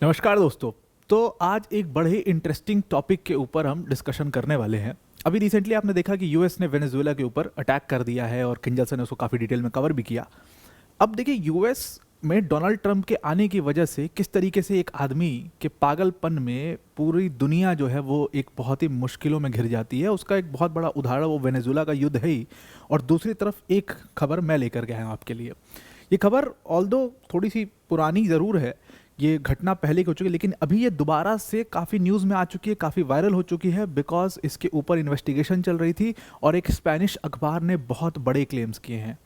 नमस्कार दोस्तों। तो आज एक बड़े ही इंटरेस्टिंग टॉपिक के ऊपर हम डिस्कशन करने वाले हैं। अभी रिसेंटली आपने देखा कि यूएस ने वेनेजुएला के ऊपर अटैक कर दिया है और किम जॉन ने उसको काफ़ी डिटेल में कवर भी किया। अब देखिए यूएस में डोनाल्ड ट्रंप के आने की वजह से किस तरीके से एक आदमी के पागलपन में पूरी दुनिया जो है वो एक बहुत ही मुश्किलों में घिर जाती है। उसका एक बहुत बड़ा उदाहरण वो वेनेजुएला का युद्ध है ही। और दूसरी तरफ एक खबर मैं लेकर गया हूँ आपके लिए। ये खबर ऑल्दो थोड़ी सी पुरानी ज़रूर है, ये घटना पहले की हो चुकी है, लेकिन अभी ये दोबारा से काफ़ी न्यूज़ में आ चुकी है, काफ़ी वायरल हो चुकी है बिकॉज इसके ऊपर इन्वेस्टिगेशन चल रही थी और एक स्पेनिश अखबार ने बहुत बड़े क्लेम्स किए हैं।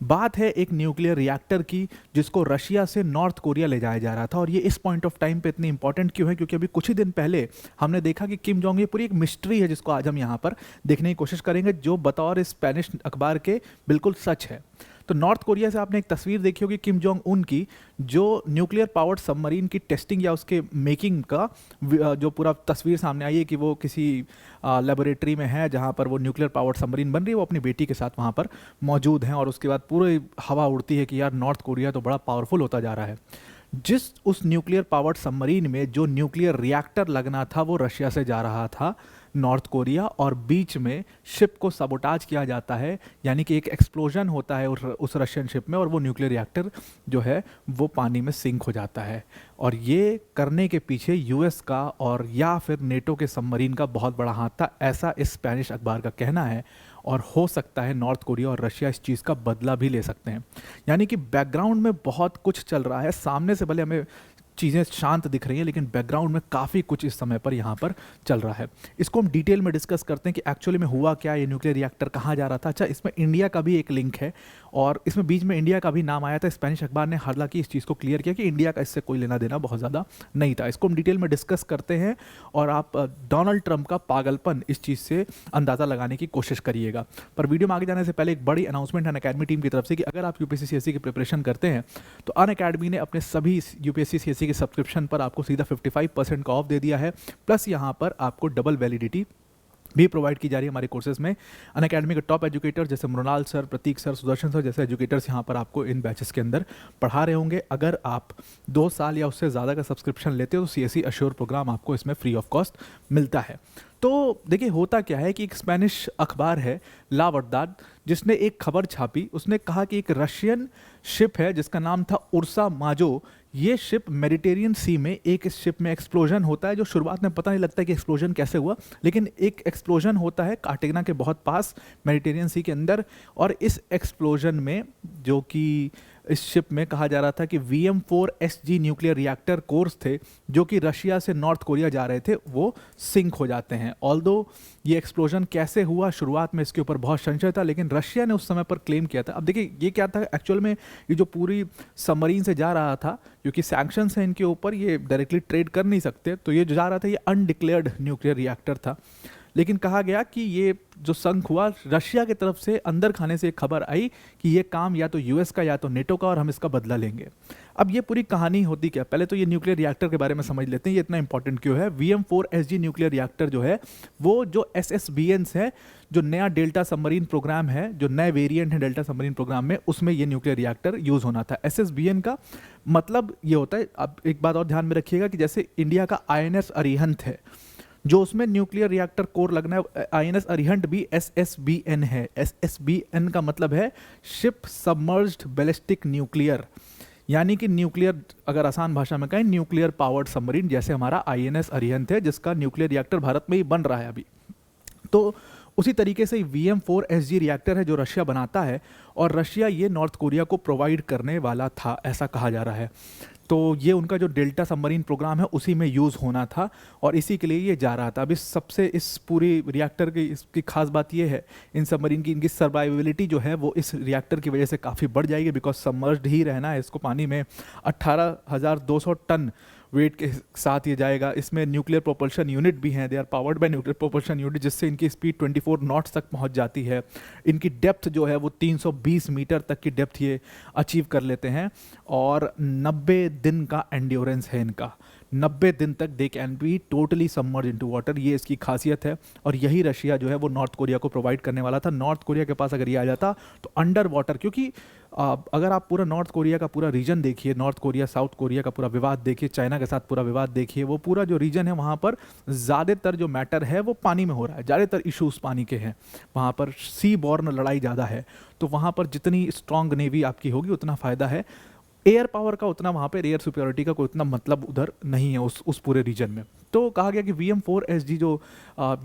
बात है एक न्यूक्लियर रिएक्टर की जिसको रशिया से नॉर्थ कोरिया ले जाया जा रहा था। और ये इस पॉइंट ऑफ टाइम पे इतनी इंपॉर्टेंट क्यों है, क्योंकि अभी कुछ ही दिन पहले हमने देखा कि किम जोंग, ये पूरी एक मिस्ट्री है जिसको आज हम यहाँ पर देखने की कोशिश करेंगे, जो बतौर स्पेनिश अखबार के बिल्कुल सच है। तो नॉर्थ कोरिया से आपने एक तस्वीर देखी होगी किम जोंग उन की, जो न्यूक्लियर पावर्ड सबमरीन की टेस्टिंग या उसके मेकिंग का जो पूरा तस्वीर सामने आई है कि वो किसी लेबोरेटरी में है जहाँ पर वो न्यूक्लियर पावर्ड सबमरीन बन रही है। वो अपनी बेटी के साथ वहाँ पर मौजूद हैं और उसके बाद पूरी हवा उड़ती है कि यार नॉर्थ कोरिया तो बड़ा पावरफुल होता जा रहा है। जिस उस न्यूक्लियर पावर्ड सबमरीन में जो न्यूक्लियर रिएक्टर लगना था वो रशिया से जा रहा था नॉर्थ कोरिया, और बीच में शिप को सबोटाज किया जाता है, यानी कि एक एक्सप्लोजन होता है उस रशियन शिप में और वो न्यूक्लियर रिएक्टर जो है वो पानी में सिंक हो जाता है। और ये करने के पीछे यूएस का और या फिर नेटो के सबमरीन का बहुत बड़ा हाथ था, ऐसा इस स्पेनिश अखबार का कहना है। और हो सकता है नॉर्थ कोरिया और रशिया इस चीज़ का बदला भी ले सकते हैं। यानी कि बैकग्राउंड में बहुत कुछ चल रहा है, सामने से भले हमें चीज़ें शांत दिख रही हैं लेकिन बैकग्राउंड में काफ़ी कुछ इस समय पर यहाँ पर चल रहा है। इसको हम डिटेल में डिस्कस करते हैं कि एक्चुअली में हुआ क्या, ये न्यूक्लियर रिएक्टर कहाँ जा रहा था। अच्छा, इसमें इंडिया का भी एक लिंक है और इसमें बीच में इंडिया का भी नाम आया था। स्पेनिश अखबार ने हालांकि इस चीज़ को क्लियर किया कि इंडिया का इससे कोई लेना देना बहुत ज़्यादा नहीं था। इसको हम डिटेल में डिस्कस करते हैं और आप डोनाल्ड ट्रंप का पागलपन इस चीज़ से अंदाज़ा लगाने की कोशिश करिएगा। पर वीडियो में आगे जाने से पहले एक बड़ी अनाउंसमेंट है अनअकैडमी टीम की तरफ से कि अगर आप यूपीएससी सीएससी की प्रिपरेशन करते हैं तो अनअकैडमी ने अपने सभी यूपीएससी सीएससी के सब्सक्रिप्शन पर आपको सीधा 55% का ऑफ दे दिया है। प्लस यहाँ पर आपको डबल वैलिडिटी भी प्रोवाइड की जा रही है हमारे कोर्सेज में। अनअकैडमी के टॉप एजुकेटर जैसे मृणाल सर, प्रतीक सर, सुदर्शन सर जैसे एजुकेटर्स यहाँ पर आपको इन बैचेस के अंदर पढ़ा रहे होंगे। अगर आप 2 साल या उससे ज़्यादा का सब्सक्रिप्शन लेते हो तो सीएससी अश्योर प्रोग्राम आपको इसमें फ्री ऑफ कॉस्ट मिलता है। तो देखिए होता क्या है कि एक स्पेनिश अखबार है ला वर्दाद, जिसने एक खबर छापी। उसने कहा कि एक रशियन शिप है जिसका नाम था उर्सा माजो। ये शिप मेडिटेरियन सी में, एक इस शिप में एक्सप्लोजन होता है जो शुरुआत में पता नहीं लगता कि एक्सप्लोजन कैसे हुआ, लेकिन एक एक्सप्लोजन होता है कार्टेगना के बहुत पास मेडिटेरियन सी के अंदर। और इस एक्सप्लोजन में जो कि इस शिप में कहा जा रहा था कि VM4SG न्यूक्लियर रिएक्टर कोर्स थे जो कि रशिया से नॉर्थ कोरिया जा रहे थे, वो सिंक हो जाते हैं। ऑल्दो ये एक्सप्लोजन कैसे हुआ, शुरुआत में इसके ऊपर बहुत संशय था, लेकिन रशिया ने उस समय पर क्लेम किया था। अब देखिए ये क्या था एक्चुअल में, ये जो पूरी सबमरीन से जा रहा था, क्योंकि सैंक्शंस हैं इनके ऊपर, ये डायरेक्टली ट्रेड कर नहीं सकते, तो ये जो जा रहा था ये अनडिक्लेयर्ड न्यूक्लियर रिएक्टर था। लेकिन कहा गया कि ये जो संक हुआ, रशिया की तरफ से अंदर खाने से एक खबर आई कि ये काम या तो यूएस का या तो नेटो का और हम इसका बदला लेंगे। अब ये पूरी कहानी होती क्या, पहले तो ये न्यूक्लियर रिएक्टर के बारे में समझ लेते हैं, ये इतना इंपॉर्टेंट क्यों है। VM4SG न्यूक्लियर रिएक्टर जो है वो जो SSBNs है, जो नया डेल्टा सबमरीन प्रोग्राम है, जो नए वेरिएंट है डेल्टा सबमरीन प्रोग्राम में, उसमें ये न्यूक्लियर रिएक्टर यूज़ होना था। SSBN का मतलब ये होता है, अब एक बात और ध्यान में रखिएगा कि जैसे इंडिया का INS अरिहंत है जो उसमें न्यूक्लियर रिएक्टर कोर लगना है, INS अरिहंत भी SSBN है। SSBN का मतलब है शिप सबमर्ज्ड बैलिस्टिक न्यूक्लियर, यानी कि न्यूक्लियर, अगर आसान भाषा में कहें, न्यूक्लियर पावर्ड सबमरीन, जैसे हमारा INS अरिहंत है जिसका न्यूक्लियर रिएक्टर भारत में ही बन रहा है अभी। तो उसी तरीके से VM4SG रिएक्टर है जो रशिया बनाता है और रशिया ये नॉर्थ कोरिया को प्रोवाइड करने वाला था, ऐसा कहा जा रहा है। तो ये उनका जो डेल्टा सबमरीन प्रोग्राम है उसी में यूज़ होना था और इसी के लिए ये जा रहा था। अब इस पूरी रिएक्टर की इसकी खास बात ये है, इन सबमरीन की इनकी सर्वाइवेबिलिटी जो है वो इस रिएक्टर की वजह से काफ़ी बढ़ जाएगी, बिकॉज सबमर्ज्ड ही रहना है इसको पानी में। 18,200 टन वेट के साथ ये जाएगा। इसमें न्यूक्लियर प्रोपल्शन यूनिट भी हैं, they are powered by nuclear propulsion unit, जिससे इनकी स्पीड 24 नॉट्स तक पहुंच जाती है। इनकी डेप्थ जो है वो 320 मीटर तक की डेप्थ ये अचीव कर लेते हैं और 90 दिन का एंड्योरेंस है इनका। 90 दिन तक they can be totally submerge into water, ये इसकी खासियत है। और यही रशिया जो है वो नॉर्थ कोरिया को प्रोवाइड करने वाला था। नॉर्थ कोरिया के पास अगर ये आ जाता तो अंडर वाटर, क्योंकि अगर आप पूरा नॉर्थ कोरिया का पूरा रीजन देखिए, नॉर्थ कोरिया साउथ कोरिया का पूरा विवाद देखिए, चाइना के साथ पूरा विवाद देखिए, वो पूरा जो रीजन है वहाँ पर ज़्यादातर जो मैटर है वो पानी में हो रहा है, ज़्यादातर इश्यूज पानी के हैं। वहाँ पर सी बॉर्न लड़ाई ज़्यादा है, तो वहाँ पर जितनी स्ट्रांग नेवी आपकी होगी उतना फ़ायदा है। एयर पावर का उतना वहाँ पे, एयर सुपियोरिटी का कोई उतना मतलब उधर नहीं है उस पूरे रीजन में। तो कहा गया कि VM4SG जो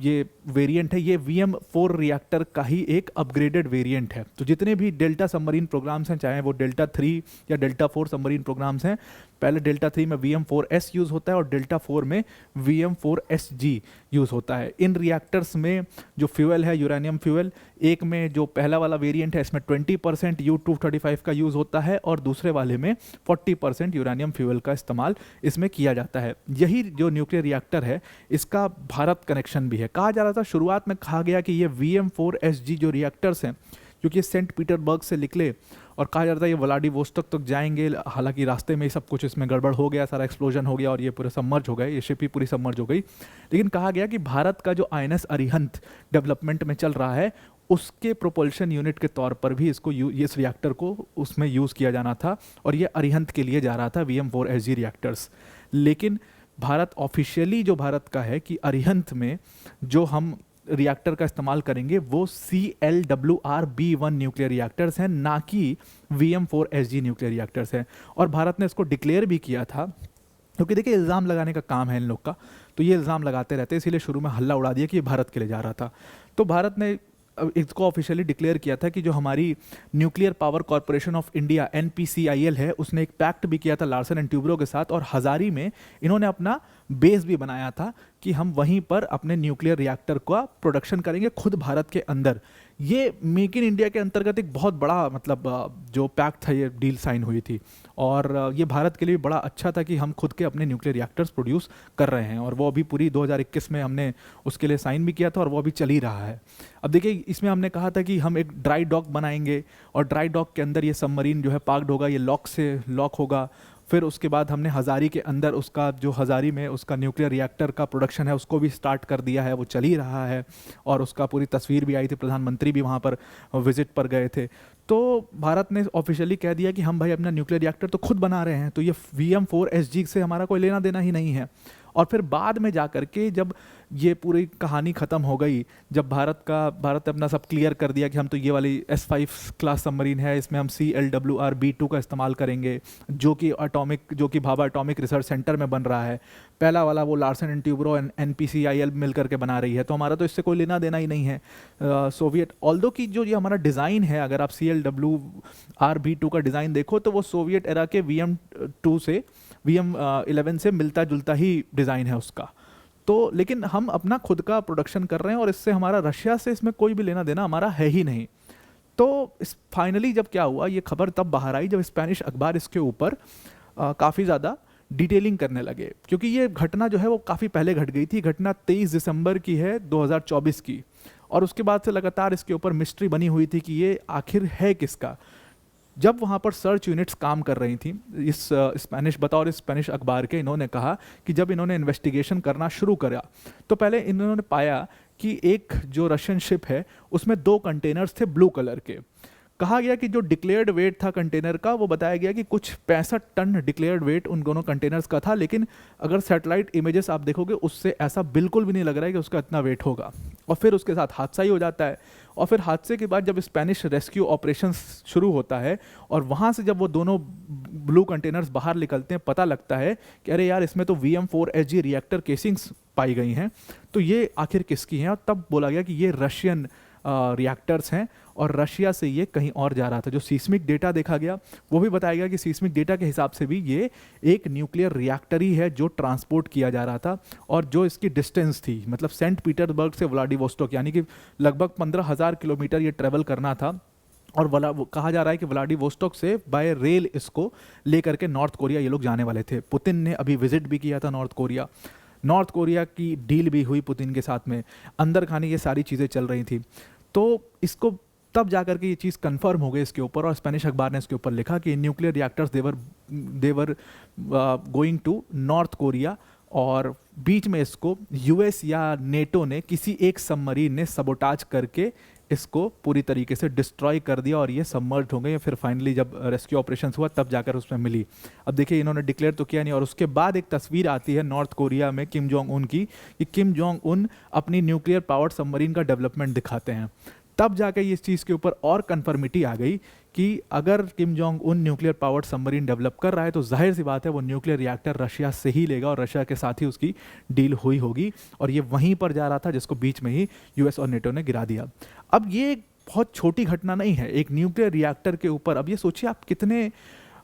ये वेरिएंट है, ये VM4 रिएक्टर का ही एक अपग्रेडेड वेरिएंट है। तो जितने भी डेल्टा सबमरीन प्रोग्राम्स हैं, चाहे वो डेल्टा 3 या डेल्टा 4 सबमरीन प्रोग्राम्स हैं, पहले डेल्टा 3 में VM4S यूज़ होता है और डेल्टा 4 में VM4SG यूज़ होता है। इन रिएक्टर्स में जो फ्यूल है यूरेनियम फ्यूल, एक में जो पहला वाला वेरिएंट है इसमें 20% U-235 का यूज़ होता है और दूसरे वाले में 40% यूरेनियम फ्यूल का इस्तेमाल इसमें किया जाता है। यही जो न्यूक्लियर रिएक्टर है इसका भारत कनेक्शन भी है। कहा जा रहा था, शुरुआत में कहा गया कि ये VM4SG जो रिएक्टर्स हैं, क्योंकि सेंट पीटरबर्ग से निकले और कहा जा रहा था ये व्लादिवोस्तोक तक जाएंगे, हालांकि रास्ते में ही सब कुछ इसमें गड़बड़ हो गया, सारा एक्सप्लोजन हो गया और ये पूरे सबमर्ज हो गए, ये शिप ही पूरी सबमर्ज हो गई। लेकिन कहा गया कि भारत का जो INS अरिहंत डेवलपमेंट में चल रहा है उसके प्रोपल्शन यूनिट के तौर पर भी इसको इस रिएक्टर को उसमें यूज़ किया जाना था और ये अरिहंत के लिए जा रहा था VM4SG रिएक्टर्स। लेकिन भारत ऑफिशियली जो भारत का है कि अरिहंत में जो हम रिएक्टर का इस्तेमाल करेंगे वो CLWR-B1 न्यूक्लियर रिएक्टर्स हैं, ना कि VM4SG न्यूक्लियर रिएक्टर्स हैं। और भारत ने इसको डिक्लेयर भी किया था, क्योंकि देखिए इल्ज़ाम लगाने का काम है इन लोग का, तो ये इल्ज़ाम लगाते रहते हैं, इसीलिए शुरू में हल्ला उड़ा दिया कि ये भारत के लिए जा रहा था। तो भारत ने इसको ऑफिशियली डिक्लेयर किया था कि जो हमारी nuclear power corporation of India NPCIL है, उसने एक पैक्ट भी किया था लार्सन एंड ट्यूब्रो के साथ, और हजारी में इन्होंने अपना बेस भी बनाया था कि हम वहीं पर अपने न्यूक्लियर रिएक्टर का प्रोडक्शन करेंगे खुद भारत के अंदर। ये मेक इन इंडिया के अंतर्गत एक बहुत बड़ा मतलब जो पैक्ट था, ये डील साइन हुई थी और ये भारत के लिए बड़ा अच्छा था कि हम खुद के अपने न्यूक्लियर रिएक्टर्स प्रोड्यूस कर रहे हैं। और वो अभी पूरी 2021 में हमने उसके लिए साइन भी किया था और वो अभी चल ही रहा है। अब देखिए इसमें हमने कहा था कि हम एक ड्राई डॉक बनाएंगे और ड्राई डॉक के अंदर ये सबमरीन जो है पार्क्ड होगा, ये लॉक से लॉक होगा। फिर उसके बाद हमने हजारी के अंदर उसका जो हजारी में उसका न्यूक्लियर रिएक्टर का प्रोडक्शन है उसको भी स्टार्ट कर दिया है, वो चल ही रहा है और उसका पूरी तस्वीर भी आई थी, प्रधानमंत्री भी वहाँ पर विजिट पर गए थे। तो भारत ने ऑफिशियली कह दिया कि हम भाई अपना न्यूक्लियर रिएक्टर तो खुद बना रहे हैं, तो ये VM4SG से हमारा कोई लेना देना ही नहीं है। और फिर बाद में जा कर के जब ये पूरी कहानी ख़त्म हो गई, जब भारत ने अपना सब क्लियर कर दिया कि हम तो ये वाली S5 क्लास सबमरीन है, इसमें हम CLWR-B2 का इस्तेमाल करेंगे, जो कि भाभा एटॉमिक रिसर्च सेंटर में बन रहा है। पहला वाला वो लार्सन एंड ट्यूब्रो NPCIL मिल करके बना रही है, तो हमारा तो इससे कोई लेना देना ही नहीं है। सोवियत ऑल्दो की जो ये हमारा डिज़ाइन है, अगर आप CLWR-B2 का डिज़ाइन देखो तो वो सोवियत एरा के VM2 से VM11 से मिलता जुलता ही डिज़ाइन है उसका। तो लेकिन हम अपना खुद का प्रोडक्शन कर रहे हैं और इससे हमारा रशिया से इसमें कोई भी लेना देना हमारा है ही नहीं। तो इस फाइनली जब क्या हुआ, ये खबर तब बाहर आई जब स्पेनिश अखबार इसके ऊपर काफ़ी ज़्यादा डिटेलिंग करने लगे, क्योंकि ये घटना जो है वो काफ़ी पहले घट गई थी। घटना 23 दिसंबर की है 2024 की, और उसके बाद से लगातार इसके ऊपर मिस्ट्री बनी हुई थी कि ये आखिर है किसका। जब वहाँ पर सर्च यूनिट्स काम कर रही थी, बतौर स्पेनिश अखबार के, इन्होंने कहा कि जब इन्होंने इन्वेस्टिगेशन करना शुरू करा तो पहले इन्होंने पाया कि एक जो रशियन शिप है उसमें 2 कंटेनर्स थे ब्लू कलर के। कहा गया कि जो डिक्लेयर्ड वेट था कंटेनर का, वो बताया गया कि कुछ 65 टन डिक्लेयर्ड वेट उन दोनों कंटेनर्स का था, लेकिन अगर सैटेलाइट इमेजेस आप देखोगे उससे ऐसा बिल्कुल भी नहीं लग रहा है कि उसका इतना वेट होगा। और फिर उसके साथ हादसा ही हो जाता है, और फिर हादसे के बाद जब स्पेनिश रेस्क्यू ऑपरेशन शुरू होता है और वहाँ से जब वो दोनों ब्लू कंटेनर्स बाहर निकलते हैं, पता लगता है कि अरे यार इसमें तो VM4SG रिएक्टर केसिंग्स पाई गई हैं, तो ये आखिर किसकी हैं। और तब बोला गया कि ये रशियन रिएक्टर्स हैं और रशिया से ये कहीं और जा रहा था। जो सीस्मिक डेटा देखा गया वो भी बताया गया कि सीस्मिक डेटा के हिसाब से भी ये एक न्यूक्लियर रिएक्टर ही है जो ट्रांसपोर्ट किया जा रहा था, और जो इसकी डिस्टेंस थी, मतलब सेंट पीटर्सबर्ग से व्लादिवोस्टोक, यानी कि लगभग 15,000 किलोमीटर ये ट्रेवल करना था। और कहा जा रहा है कि व्लादिवोस्टोक से बाय रेल इसको लेकर के नॉर्थ कोरिया ये लोग जाने वाले थे। पुतिन ने अभी विजिट भी किया था नॉर्थ कोरिया की डील भी हुई पुतिन के साथ में, अंदर खाने ये सारी चीज़ें चल रही थी। तो इसको तब जाकर के ये चीज़ कंफर्म हो गई इसके ऊपर, और स्पेनिश अखबार ने इसके ऊपर लिखा कि nuclear reactors they're going to North Korea, और बीच में इसको US या नेटो ने किसी एक सबमरीन ने सबोटाज करके इसको पूरी तरीके से डिस्ट्रॉय कर दिया और ये सबमर्ज हो गए। फिर फाइनली जब रेस्क्यू ऑपरेशन हुआ तब जाकर उसमें मिली। अब देखिए इन्होंने डिक्लेयर तो किया नहीं, और उसके बाद एक तस्वीर आती है नॉर्थ कोरिया में किम जोंग उन की, कि किम जोंग उन अपनी न्यूक्लियर पावर्ड सबमरीन का डेवलपमेंट दिखाते हैं। तब जाकर इस चीज़ के ऊपर और कन्फर्मिटी आ गई कि अगर Kim Jong Un nuclear powered submarine develop कर रहा है तो जाहिर सी बात है वो न्यूक्लियर रिएक्टर रशिया से ही लेगा, और रशिया के साथ ही उसकी डील हुई होगी, और ये वहीं पर जा रहा था जिसको बीच में ही यूएस और नेटो ने गिरा दिया। अब ये एक बहुत छोटी घटना नहीं है, एक न्यूक्लियर रिएक्टर के ऊपर। अब ये सोचिए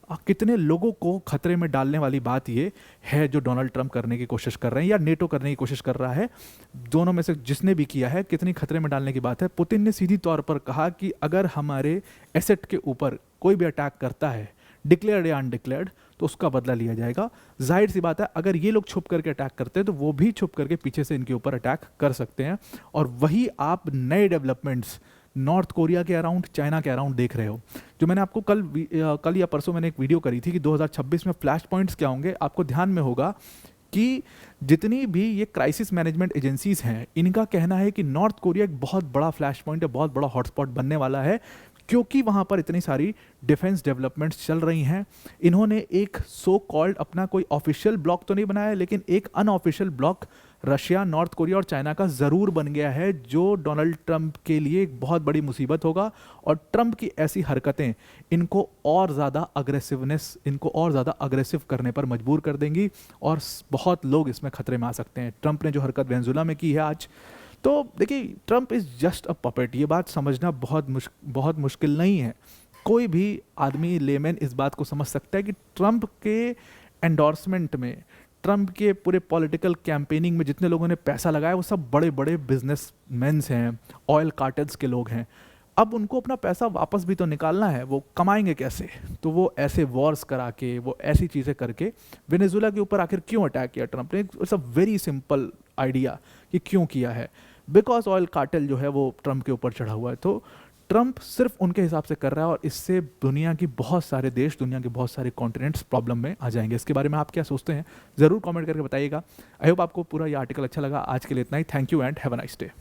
आप कितने लोगों को खतरे में डालने वाली बात ये है जो डोनाल्ड ट्रंप करने की कोशिश कर रहे हैं या नेटो करने की कोशिश कर रहा है। दोनों में से जिसने भी किया है, कितनी खतरे में डालने की बात है। पुतिन ने सीधी तौर पर कहा कि अगर हमारे एसेट के ऊपर कोई भी अटैक करता है, डिक्लेयर्ड या अनडिक्लेयर्ड, तो उसका बदला लिया जाएगा। जाहिर सी बात है अगर ये लोग छुप करके अटैक करते हैं तो वो भी छुप करके पीछे से इनके ऊपर अटैक कर सकते हैं। और वही आप नए डेवलपमेंट्स नॉर्थ कोरिया के अराउंड, चाइना के अराउंड देख रहे हो। जो मैंने आपको कल या परसों मैंने एक वीडियो करी थी कि 2026 में फ्लैश पॉइंट्स क्या होंगे। आपको ध्यान में होगा कि जितनी भी ये क्राइसिस मैनेजमेंट एजेंसीज हैं, इनका कहना है कि नॉर्थ कोरिया एक बहुत बड़ा फ्लैश पॉइंट है, बहुत बड़ा हॉटस्पॉट बनने वाला है, क्योंकि वहाँ पर इतनी सारी डिफेंस डेवलपमेंट्स चल रही हैं। इन्होंने एक सो कॉल्ड अपना कोई ऑफिशियल ब्लॉक तो नहीं बनाया, लेकिन एक unofficial block Russia, north Korea और चाइना का ज़रूर बन गया है, जो डोनाल्ड ट्रंप के लिए एक बहुत बड़ी मुसीबत होगा। और ट्रंप की ऐसी हरकतें इनको और ज़्यादा अग्रेसिव करने पर मजबूर कर देंगी, और बहुत लोग इसमें खतरे में आ सकते हैं। ट्रंप ने जो हरकत वेनेजुएला में की है आज, तो देखिए Trump is just a puppet. ये बात समझना बहुत मुश्किल नहीं है। कोई भी आदमी, लेमैन, इस बात को समझ सकता है कि ट्रंप के एंडोर्समेंट में, ट्रंप के पूरे पॉलिटिकल कैंपेनिंग में जितने लोगों ने पैसा लगाया वो सब बड़े बड़े बिजनेसमैन्स हैं, ऑयल कार्टेल्स के लोग हैं। अब उनको अपना पैसा वापस भी तो निकालना है, वो कमाएंगे कैसे? तो वो ऐसे वॉर्स करा के, वो ऐसी चीज़ें करके वेनेजुएला के ऊपर आखिर क्यों अटैक किया ट्रंप ने? It's a very simple idea कि क्यों किया है। बिकॉज ऑयल कार्टेल जो है वो ट्रंप के ऊपर चढ़ा हुआ है। तो ट्रंप सिर्फ उनके हिसाब से कर रहा है, और इससे दुनिया की बहुत सारे देश, दुनिया के बहुत सारे कॉन्टिनेंट्स प्रॉब्लम में आ जाएंगे। इसके बारे में आप क्या सोचते हैं ज़रूर कमेंट करके बताइएगा। आई होप आपको पूरा ये आर्टिकल अच्छा लगा। आज के लिए इतना ही। Thank you and have a nice day.